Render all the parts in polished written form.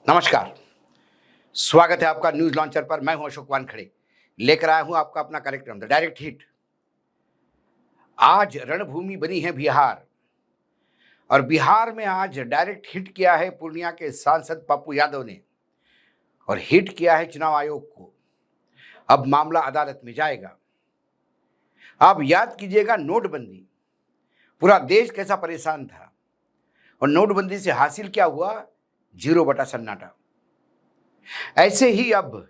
नमस्कार। स्वागत है आपका न्यूज लॉन्चर पर। मैं हूं अशोक वानखड़े, लेकर आया हूं आपका अपना कार्यक्रम द डायरेक्ट हिट। आज रणभूमि बनी है बिहार, और बिहार में आज डायरेक्ट हिट किया है पूर्णिया के सांसद पप्पू यादव ने, और हिट किया है चुनाव आयोग को। अब मामला अदालत में जाएगा। आप याद कीजिएगा, नोटबंदी, पूरा देश कैसा परेशान था, और नोटबंदी से हासिल क्या हुआ? 0 सन्नाटा। ऐसे ही अब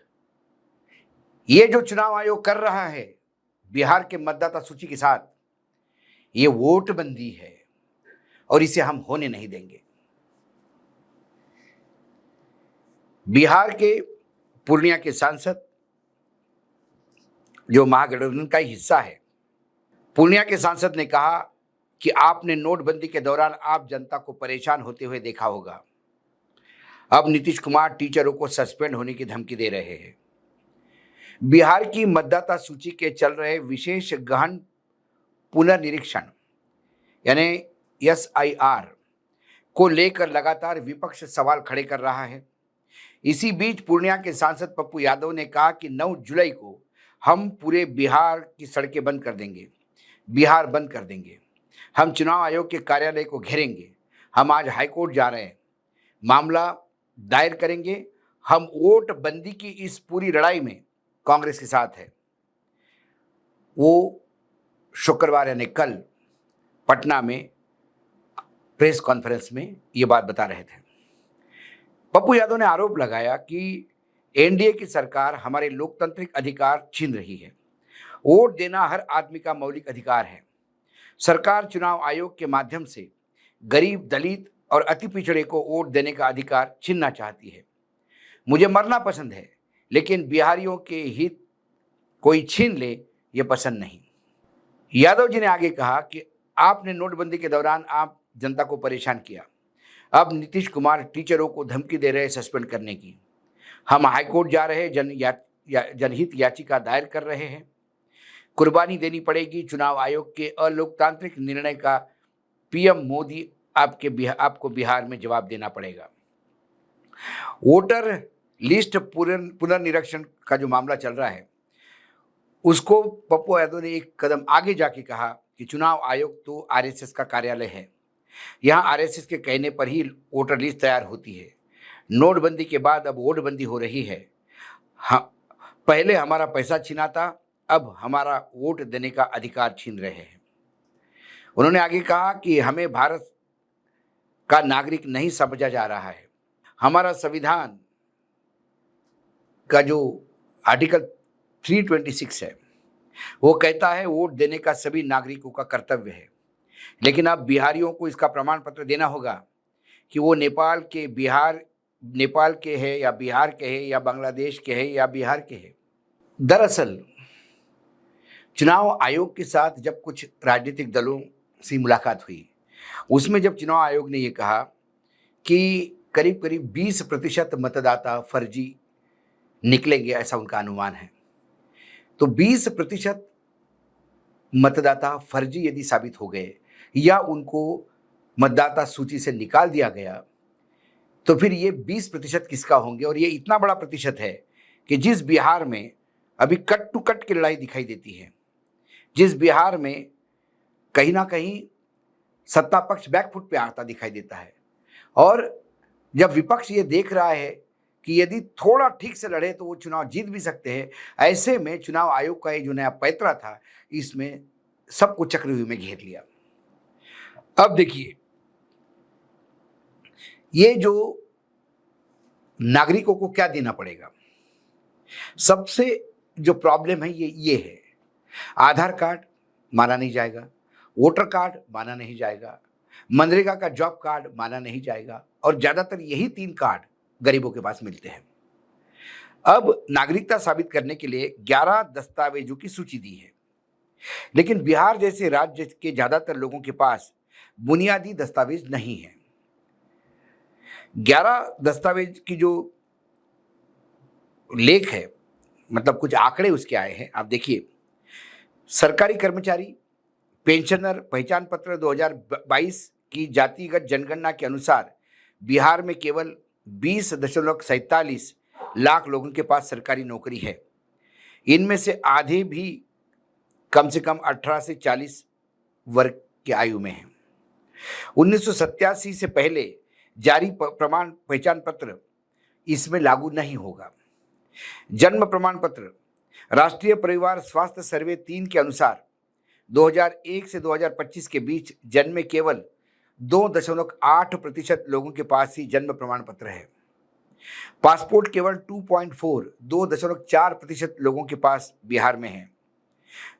ये जो चुनाव आयोग कर रहा है बिहार के मतदाता सूची के साथ, ये वोटबंदी है, और इसे हम होने नहीं देंगे। बिहार के पूर्णिया के सांसद, जो महागठबंधन का ही हिस्सा है, पूर्णिया के सांसद ने कहा कि आपने नोटबंदी के दौरान आप जनता को परेशान होते हुए देखा होगा। अब नीतीश कुमार टीचरों को सस्पेंड होने की धमकी दे रहे हैं। बिहार की मतदाता सूची के चल रहे विशेष गहन पुनर्निरीक्षण यानी SIR को लेकर लगातार विपक्ष सवाल खड़े कर रहा है। इसी बीच पूर्णिया के सांसद पप्पू यादव ने कहा कि 9 जुलाई को हम पूरे बिहार की सड़कें बंद कर देंगे, बिहार बंद कर देंगे। हम चुनाव आयोग के कार्यालय को घेरेंगे। हम आज हाईकोर्ट जा रहे हैं, मामला दायर करेंगे। हम वोट बंदी की इस पूरी लड़ाई में कांग्रेस के साथ है। वो शुक्रवार यानी कल पटना में प्रेस कॉन्फ्रेंस में ये बात बता रहे थे। पप्पू यादव ने आरोप लगाया कि एनडीए की सरकार हमारे लोकतांत्रिक अधिकार छीन रही है। वोट देना हर आदमी का मौलिक अधिकार है। सरकार चुनाव आयोग के माध्यम से गरीब, दलित और अति पिछड़े को वोट देने का अधिकार छीनना चाहती है। मुझे मरना पसंद है, लेकिन बिहारियों के हित कोई छीन ले ये पसंद नहीं। यादव जी ने आगे कहा कि आपने नोटबंदी के दौरान आप जनता को परेशान किया। अब नीतीश कुमार टीचरों को धमकी दे रहे सस्पेंड करने की। हम हाईकोर्ट जा रहे जनहित याचिका दायर कर रहे हैं। कुर्बानी देनी पड़ेगी चुनाव आयोग के अलोकतांत्रिक निर्णय का। पीएम मोदी आपको बिहार में जवाब देना पड़ेगा। वोटर लिस्ट पुनर्निरीक्षण का जो मामला चल रहा है, उसको पप्पू यादव ने एक कदम आगे जाके कहा कि चुनाव आयोग तो आरएसएस का कार्यालय है। यहाँ आरएसएस के कहने पर ही वोटर लिस्ट तैयार होती है। नोटबंदी के बाद अब वोटबंदी हो रही है। हाँ, पहले हमारा पैसा छीना था, अब हमारा वोट देने का अधिकार छीन रहे हैं। उन्होंने आगे कहा कि हमें भारत का नागरिक नहीं समझा जा रहा है। हमारा संविधान का जो आर्टिकल 326 है, वो कहता है वोट देने का सभी नागरिकों का कर्तव्य है। लेकिन अब बिहारियों को इसका प्रमाण पत्र देना होगा कि वो नेपाल के है या बिहार के है या बांग्लादेश के है या बिहार के है। दरअसल चुनाव आयोग के साथ जब कुछ राजनीतिक दलों से मुलाकात हुई, उसमें जब चुनाव आयोग ने ये कहा कि करीब करीब 20% मतदाता फर्जी निकलेंगे, ऐसा उनका अनुमान है, तो 20% मतदाता फर्जी यदि साबित हो गए या उनको मतदाता सूची से निकाल दिया गया, तो फिर ये 20% किसका होंगे? और ये इतना बड़ा प्रतिशत है कि जिस बिहार में अभी कट टू कट की लड़ाई दिखाई देती है, जिस बिहार में कहीं ना कहीं सत्ता पक्ष बैकफुट पे आता दिखाई देता है, और जब विपक्ष ये देख रहा है कि यदि थोड़ा ठीक से लड़े तो वो चुनाव जीत भी सकते हैं, ऐसे में चुनाव आयोग का ये जो नया पैतरा था, इसमें सबको चक्रव्यूह में घेर लिया। अब देखिए, ये जो नागरिकों को क्या देना पड़ेगा, सबसे जो प्रॉब्लम है ये है, आधार कार्ड माना नहीं जाएगा, वोटर कार्ड माना नहीं जाएगा, मनरेगा का जॉब कार्ड माना नहीं जाएगा, और ज्यादातर यही 3 कार्ड गरीबों के पास मिलते हैं। अब नागरिकता साबित करने के लिए 11 दस्तावेजों की सूची दी है, लेकिन बिहार जैसे राज्य के ज्यादातर लोगों के पास बुनियादी दस्तावेज नहीं है। 11 दस्तावेज की जो लेख है, मतलब कुछ आंकड़े उसके आए हैं, आप देखिए। सरकारी कर्मचारी, पेंशनर पहचान पत्र 2022 की जातिगत जनगणना के अनुसार बिहार में केवल 20.47 लाख लोगों के पास सरकारी नौकरी है। इनमें से आधे भी कम से कम 18 से 40 वर्ग की आयु में हैं। 1987 से पहले जारी प्रमाण पहचान पत्र इसमें लागू नहीं होगा। जन्म प्रमाण पत्र राष्ट्रीय परिवार स्वास्थ्य सर्वे 3 के अनुसार 2001 से 2025 के बीच जन्मे केवल 2.8% लोगों के पास ही जन्म प्रमाण पत्र है। पासपोर्ट केवल 2.4% लोगों के पास बिहार में है।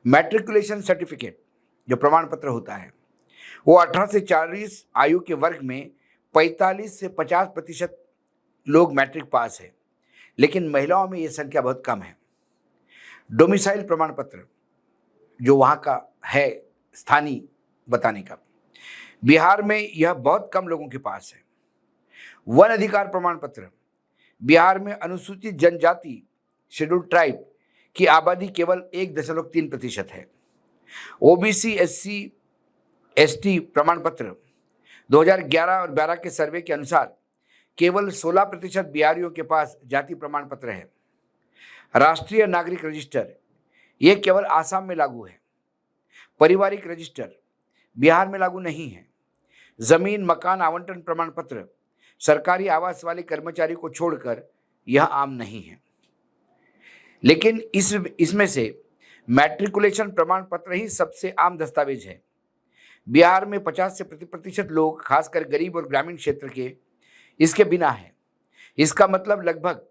मैट्रिकुलेशन सर्टिफिकेट जो प्रमाण पत्र होता है वो 18 से 40 आयु के वर्ग में 45 से 50% लोग मैट्रिक पास है, लेकिन महिलाओं में ये संख्या बहुत कम है। डोमिसाइल प्रमाण पत्र जो वहाँ का है स्थानीय बताने का, बिहार में यह बहुत कम लोगों के पास है। वन अधिकार प्रमाण पत्र बिहार में अनुसूचित जनजाति शेड्यूल ट्राइब की आबादी केवल 1.3% है। ओबीसी एससी एसटी प्रमाण पत्र 2011 और 12 के सर्वे के अनुसार केवल 16% बिहारियों के पास जाति प्रमाण पत्र है। राष्ट्रीय नागरिक रजिस्टर ये केवल आसाम में लागू है। पारिवारिक रजिस्टर बिहार में लागू नहीं है। जमीन मकान आवंटन प्रमाण पत्र सरकारी आवास वाले कर्मचारी को छोड़कर यह आम नहीं है। लेकिन इसमें से मैट्रिकुलेशन प्रमाण पत्र ही सबसे आम दस्तावेज है। बिहार में 50 से प्रतिशत लोग खासकर गरीब और ग्रामीण क्षेत्र के इसके बिना है। इसका मतलब लगभग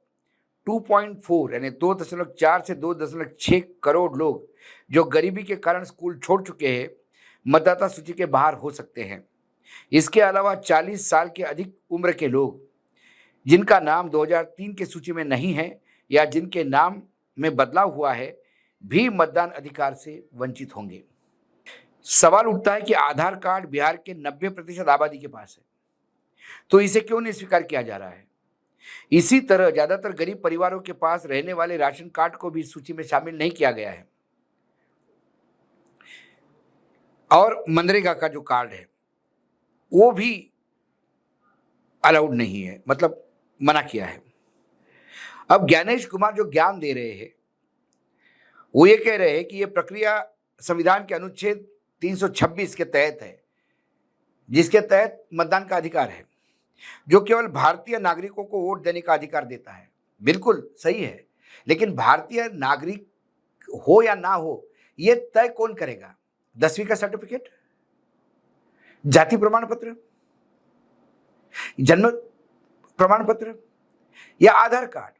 2.4 यानी 2.4 से 2.6 करोड़ लोग जो गरीबी के कारण स्कूल छोड़ चुके हैं मतदाता सूची के बाहर हो सकते हैं। इसके अलावा 40 साल के अधिक उम्र के लोग जिनका नाम 2003 के सूची में नहीं है या जिनके नाम में बदलाव हुआ है भी मतदान अधिकार से वंचित होंगे। सवाल उठता है कि आधार कार्ड बिहार के 90% आबादी के पास है, तो इसे क्यों नहीं स्वीकार किया जा रहा है? इसी तरह ज्यादातर गरीब परिवारों के पास रहने वाले राशन कार्ड को भी सूची में शामिल नहीं किया गया है और मनरेगा का जो कार्ड है वो भी अलाउड नहीं है, मतलब मना किया है। अब ज्ञानेश कुमार जो ज्ञान दे रहे हैं वो ये कह रहे हैं कि ये प्रक्रिया संविधान के अनुच्छेद 326 के तहत है, जिसके तहत मतदान का अधिकार है, जो केवल भारतीय नागरिकों को वोट देने का अधिकार देता है। बिल्कुल सही है, लेकिन भारतीय नागरिक हो या ना हो ये तय कौन करेगा? 10वीं का सर्टिफिकेट, जाति प्रमाण पत्र, जन्म प्रमाण पत्र या आधार कार्ड?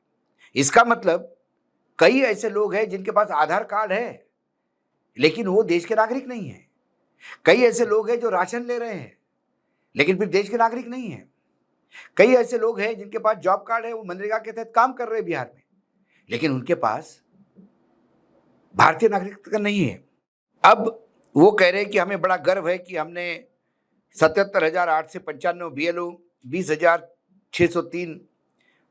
इसका मतलब कई ऐसे लोग हैं जिनके पास आधार कार्ड है लेकिन वो देश के नागरिक नहीं है। कई ऐसे लोग हैं जो राशन ले रहे हैं लेकिन फिर देश के नागरिक नहीं है। कई ऐसे लोग हैं जिनके पास जॉब कार्ड है, वो मनरेगा के तहत काम कर रहे हैं बिहार में, लेकिन उनके पास भारतीय नागरिकता नहीं है। अब वो कह रहे हैं कि हमें बड़ा गर्व है कि हमने 77,895 BLO, 20,603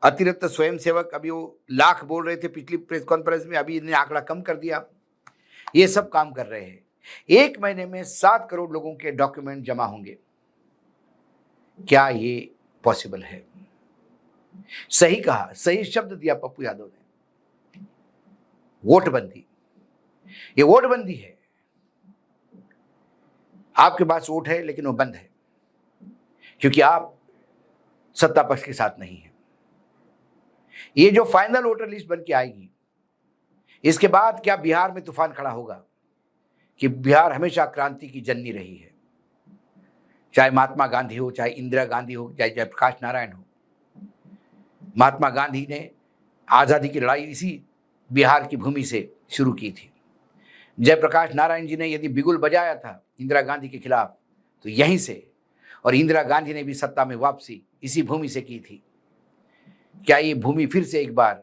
अतिरिक्त स्वयंसेवक, अभी वो लाख बोल रहे थे पिछली प्रेस कॉन्फ्रेंस में, अभी इन्हें आंकड़ा कम कर दिया। ये सब काम कर रहे हैं। 1 महीने में 7 करोड़ लोगों के डॉक्यूमेंट जमा होंगे। क्या ये पॉसिबल है? सही कहा, सही शब्द दिया पप्पू यादव ने, वोटबंदी। ये वोटबंदी है। आपके पास वोट है लेकिन वो बंद है क्योंकि आप सत्ता पक्ष के साथ नहीं है। ये जो फाइनल वोटर लिस्ट बन के आएगी, इसके बाद क्या बिहार में तूफान खड़ा होगा कि बिहार हमेशा क्रांति की जननी रही है। चाहे महात्मा गांधी हो, चाहे इंदिरा गांधी हो, चाहे जयप्रकाश नारायण हो। महात्मा गांधी ने आज़ादी की लड़ाई इसी बिहार की भूमि से शुरू की थी। जयप्रकाश नारायण जी ने यदि बिगुल बजाया था इंदिरा गांधी के खिलाफ तो यहीं से, और इंदिरा गांधी ने भी सत्ता में वापसी इसी भूमि से की थी। क्या ये भूमि फिर से एक बार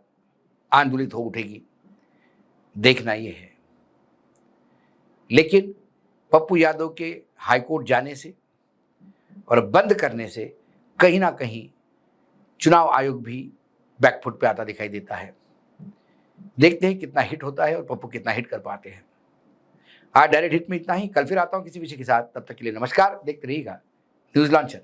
आंदोलित हो उठेगी? देखना ये है। लेकिन पप्पू यादव के हाईकोर्ट जाने से और बंद करने से कहीं ना कहीं चुनाव आयोग भी बैकफुट पे आता दिखाई देता है। देखते हैं कितना हिट होता है और पप्पू कितना हिट कर पाते हैं। आज डायरेक्ट हिट में इतना ही। कल फिर आता हूं किसी विषय के साथ। तब तक के लिए नमस्कार। देखते रहिएगा न्यूज लॉन्चर।